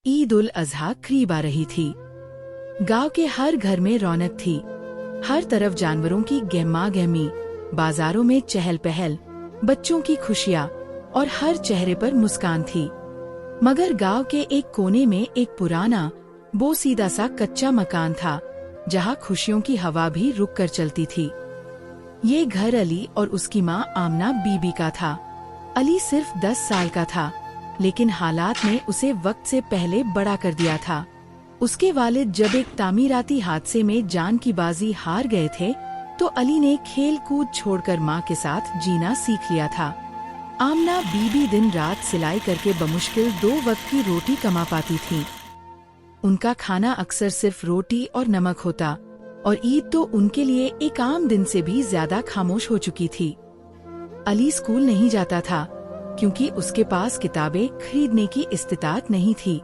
ईद उल अजहा करीब आ रही थी। गांव के हर घर में रौनक थी। हर तरफ जानवरों की गहमा गहमी, बाजारों में चहल पहल, बच्चों की खुशियाँ और हर चेहरे पर मुस्कान थी। मगर गांव के एक कोने में एक पुराना बोसीदा सा कच्चा मकान था, जहां खुशियों की हवा भी रुक कर चलती थी। ये घर अली और उसकी माँ आमना बीबी का था। अली सिर्फ 10 साल का था, लेकिन हालात ने उसे वक्त से पहले बड़ा कर दिया था। उसके वालिद जब एक तामीराती हादसे में जान की बाजी हार गए थे, तो अली ने खेल कूद छोड़कर माँ के साथ जीना सीख लिया था। आमना बीबी दिन रात सिलाई करके बमुश्किल 2 वक्त की रोटी कमा पाती थी। उनका खाना अक्सर सिर्फ रोटी और नमक होता, और ईद तो उनके लिए एक आम दिन से भी ज्यादा खामोश हो चुकी थी। अली स्कूल नहीं जाता था, क्योंकि उसके पास किताबें खरीदने की इस्तिताअत नहीं थी।